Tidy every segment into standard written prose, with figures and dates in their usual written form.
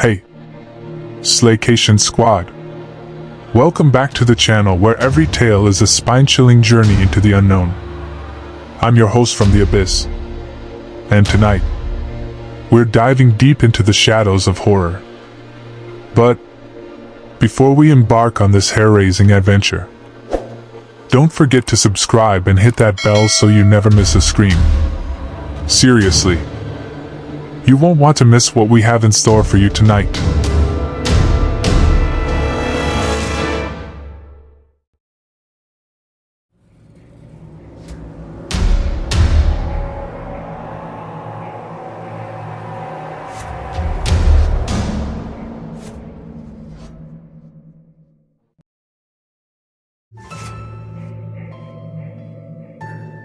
Hey, Slaycation Squad. Welcome back to the channel where every tale is a spine-chilling journey into the unknown. I'm your host from the Abyss. And tonight, we're diving deep into the shadows of horror. But before we embark on this hair-raising adventure, don't forget to subscribe and hit that bell so you never miss a scream. Seriously, you won't want to miss what we have in store for you tonight.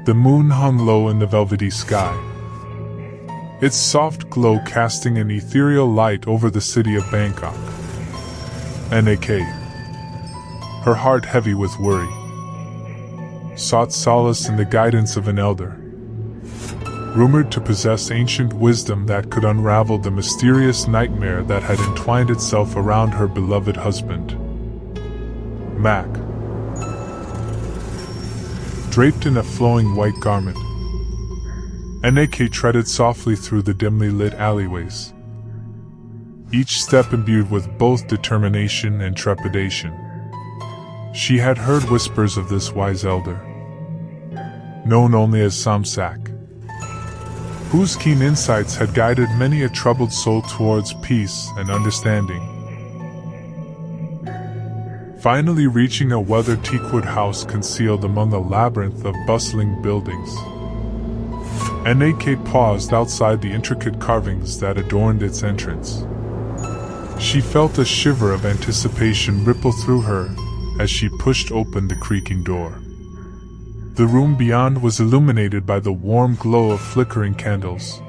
The moon hung low in the velvety sky, its soft glow casting an ethereal light over the city of Bangkok. Mae, her heart heavy with worry, sought solace in the guidance of an elder, rumored to possess ancient wisdom that could unravel the mysterious nightmare that had entwined itself around her beloved husband, Mac. Draped in a flowing white garment, Mae treaded softly through the dimly lit alleyways, each step imbued with both determination and trepidation. She had heard whispers of this wise elder, known only as Samsak, whose keen insights had guided many a troubled soul towards peace and understanding. Finally reaching a weathered teakwood house concealed among a labyrinth of bustling buildings, Mae paused outside the intricate carvings that adorned its entrance. She felt a shiver of anticipation ripple through her as she pushed open the creaking door. The room beyond was illuminated by the warm glow of flickering candles,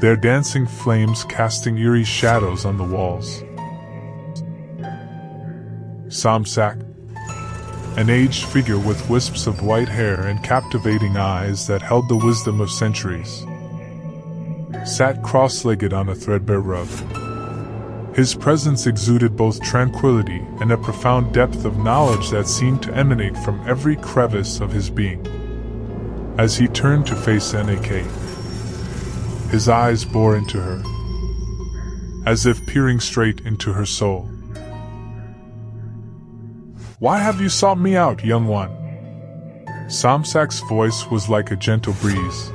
their dancing flames casting eerie shadows on the walls. Samsak, an aged figure with wisps of white hair and captivating eyes that held the wisdom of centuries, sat cross-legged on a threadbare rug. His presence exuded both tranquility and a profound depth of knowledge that seemed to emanate from every crevice of his being. As he turned to face Mae, his eyes bore into her, as if peering straight into her soul. "Why have you sought me out, young one?" Samsak's voice was like a gentle breeze,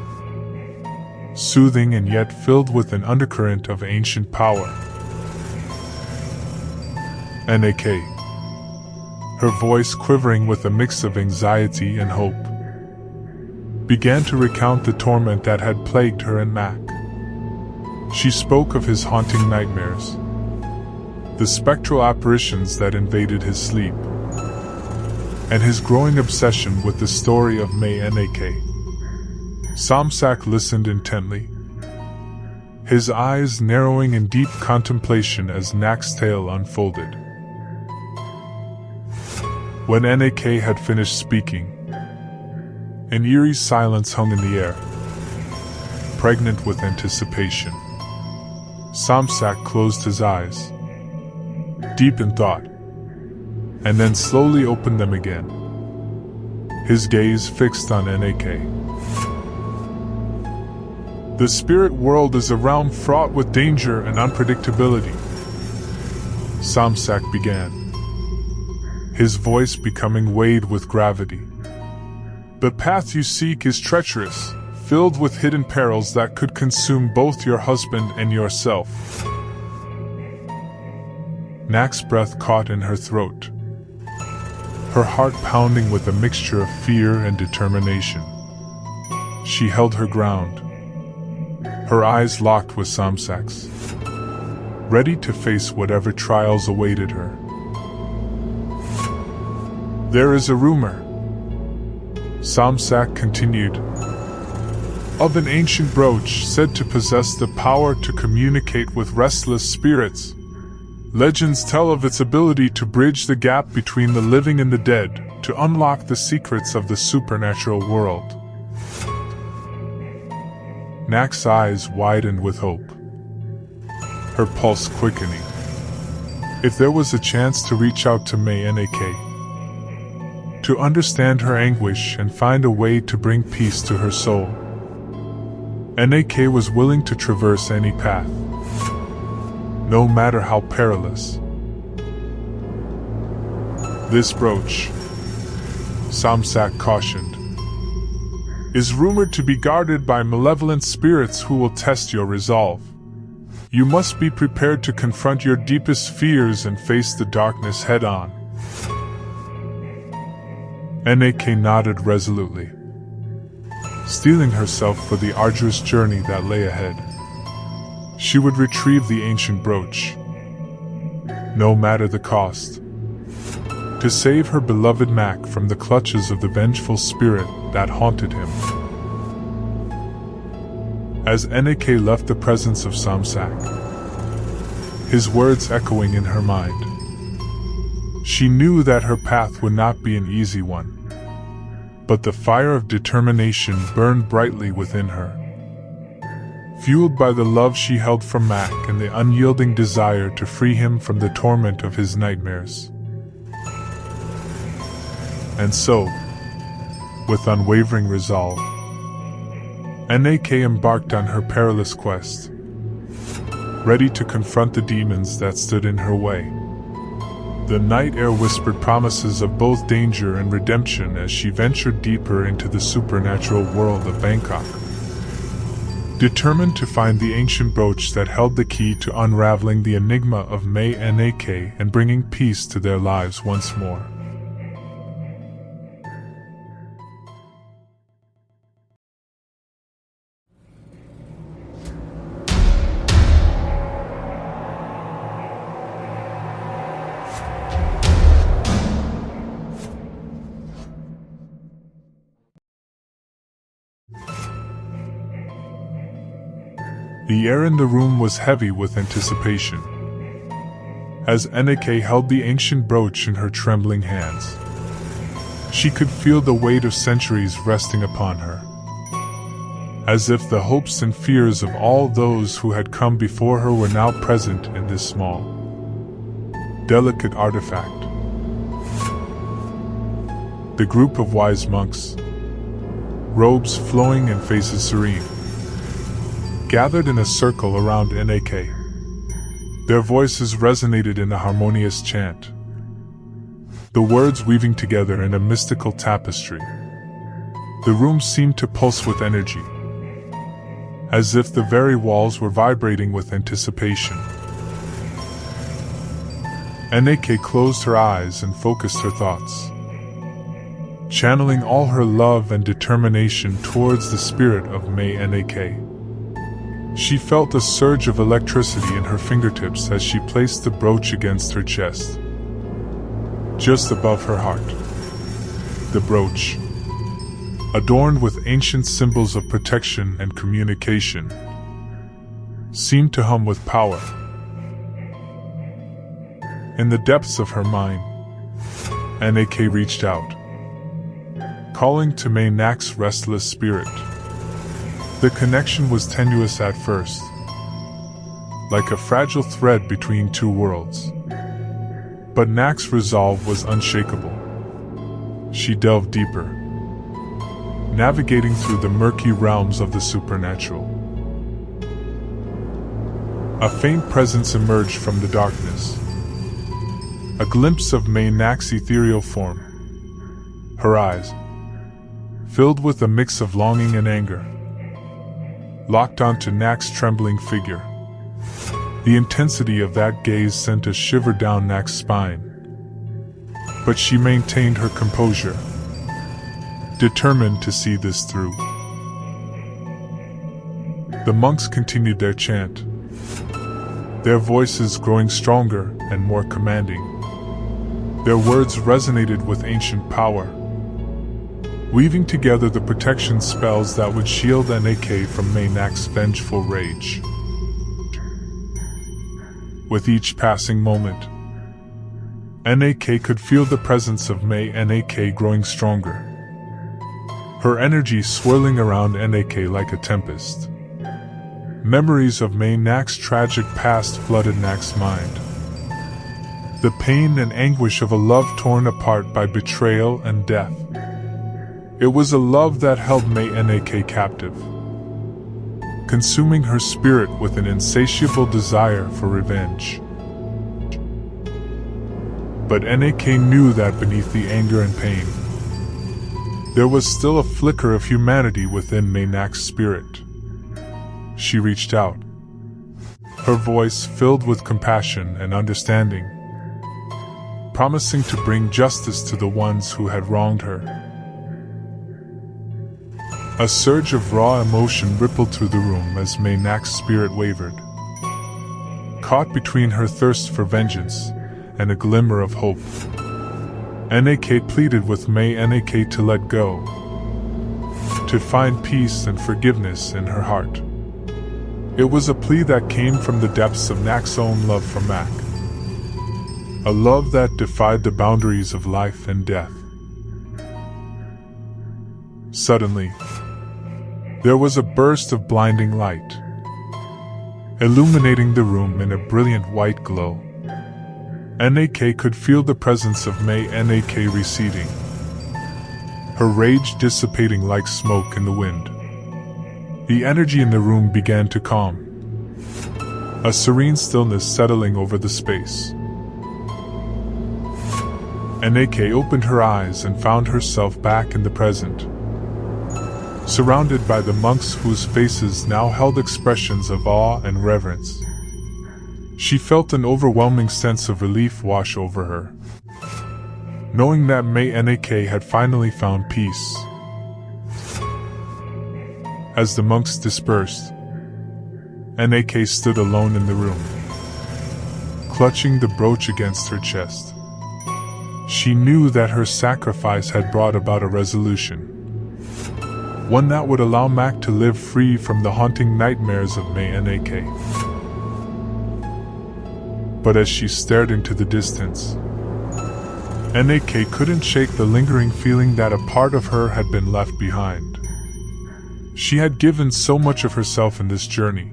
soothing and yet filled with an undercurrent of ancient power. Mae, her voice quivering with a mix of anxiety and hope, began to recount the torment that had plagued her and Mac. She spoke of his haunting nightmares, the spectral apparitions that invaded his sleep, and his growing obsession with the story of Mae Nak. Samsak listened intently, his eyes narrowing in deep contemplation as Nak's tale unfolded. When Nak had finished speaking, an eerie silence hung in the air, pregnant with anticipation. Samsak closed his eyes, deep in thought, and then slowly opened them again, his gaze fixed on Nak. "The spirit world is a realm fraught with danger and unpredictability," Samsak began, his voice becoming weighted with gravity. "The path you seek is treacherous, filled with hidden perils that could consume both your husband and yourself." Nak's breath caught in her throat, her heart pounding with a mixture of fear and determination. She held her ground, her eyes locked with Samsak's, ready to face whatever trials awaited her. "There is a rumor," Samsak continued, "of an ancient brooch said to possess the power to communicate with restless spirits. Legends tell of its ability to bridge the gap between the living and the dead, to unlock the secrets of the supernatural world." Nak's eyes widened with hope, her pulse quickening. If there was a chance to reach out to Mae Nak, to understand her anguish and find a way to bring peace to her soul, Nak was willing to traverse any path, no matter how perilous. This brooch, Samsak cautioned, is rumored to be guarded by malevolent spirits who will test your resolve. You must be prepared to confront your deepest fears and face the darkness head-on. Nak nodded resolutely, steeling herself for the arduous journey that lay ahead. She would retrieve the ancient brooch, no matter the cost, to save her beloved Mac from the clutches of the vengeful spirit that haunted him. As Nak left the presence of Samsak, his words echoing in her mind, she knew that her path would not be an easy one, but the fire of determination burned brightly within her. Fueled by the love she held for Mac and the unyielding desire to free him from the torment of his nightmares. And so, with unwavering resolve, Nak embarked on her perilous quest, ready to confront the demons that stood in her way. The night air whispered promises of both danger and redemption as she ventured deeper into the supernatural world of Bangkok, determined to find the ancient brooch that held the key to unraveling the enigma of Mae Nak and bringing peace to their lives once more. The air in the room was heavy with anticipation, as Nak held the ancient brooch in her trembling hands. She could feel the weight of centuries resting upon her, as if the hopes and fears of all those who had come before her were now present in this small, delicate artifact. The group of wise monks, robes flowing and faces serene, gathered in a circle around Nak. Their voices resonated in a harmonious chant, the words weaving together in a mystical tapestry. The room seemed to pulse with energy, as if the very walls were vibrating with anticipation. Nak closed her eyes and focused her thoughts, channeling all her love and determination towards the spirit of Mae Nak. She felt a surge of electricity in her fingertips as she placed the brooch against her chest, just above her heart. The brooch, adorned with ancient symbols of protection and communication, seemed to hum with power. In the depths of her mind, Nak reached out, calling to Mae Nak's restless spirit. The connection was tenuous at first, like a fragile thread between two worlds. But Nak's resolve was unshakable. She delved deeper, navigating through the murky realms of the supernatural. A faint presence emerged from the darkness, a glimpse of Mae Nak's ethereal form. Her eyes, filled with a mix of longing and anger, locked onto Nak's trembling figure. The intensity of that gaze sent a shiver down Nak's spine. But she maintained her composure, determined to see this through. The monks continued their chant, their voices growing stronger and more commanding. Their words resonated with ancient power, weaving together the protection spells that would shield Nak from Mae Nak's vengeful rage. With each passing moment, Nak could feel the presence of Mae Nak growing stronger, her energy swirling around Nak like a tempest. Memories of Mae Nak's tragic past flooded Nak's mind. The pain and anguish of a love torn apart by betrayal and death. It was a love that held Mae Nak captive, consuming her spirit with an insatiable desire for revenge. But Nak knew that beneath the anger and pain, there was still a flicker of humanity within Mae Nak's spirit. She reached out, her voice filled with compassion and understanding, promising to bring justice to the ones who had wronged her. A surge of raw emotion rippled through the room as Mae Nak's spirit wavered, caught between her thirst for vengeance and a glimmer of hope. Nak pleaded with Mae Nak to let go, to find peace and forgiveness in her heart. It was a plea that came from the depths of Nak's own love for Mac, a love that defied the boundaries of life and death. Suddenly, there was a burst of blinding light, illuminating the room in a brilliant white glow. Nak could feel the presence of Mae Nak receding, her rage dissipating like smoke in the wind. The energy in the room began to calm, a serene stillness settling over the space. Nak opened her eyes and found herself back in the present, surrounded by the monks whose faces now held expressions of awe and reverence. She felt an overwhelming sense of relief wash over her, knowing that Mae Nak had finally found peace. As the monks dispersed, Nak stood alone in the room, clutching the brooch against her chest. She knew that her sacrifice had brought about a resolution, one that would allow Mac to live free from the haunting nightmares of Mae Nak. But as she stared into the distance, Nak couldn't shake the lingering feeling that a part of her had been left behind. She had given so much of herself in this journey,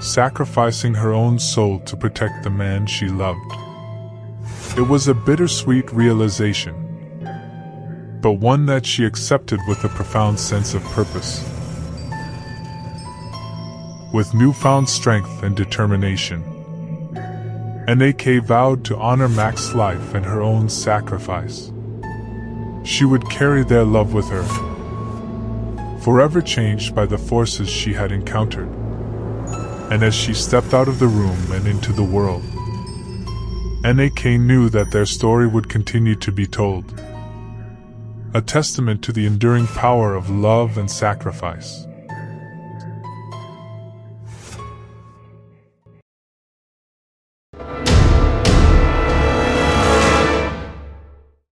sacrificing her own soul to protect the man she loved. It was a bittersweet realization, but one that she accepted with a profound sense of purpose. With newfound strength and determination, Nak vowed to honor Mac's life and her own sacrifice. She would carry their love with her, forever changed by the forces she had encountered. And as she stepped out of the room and into the world, Nak knew that their story would continue to be told, a testament to the enduring power of love and sacrifice.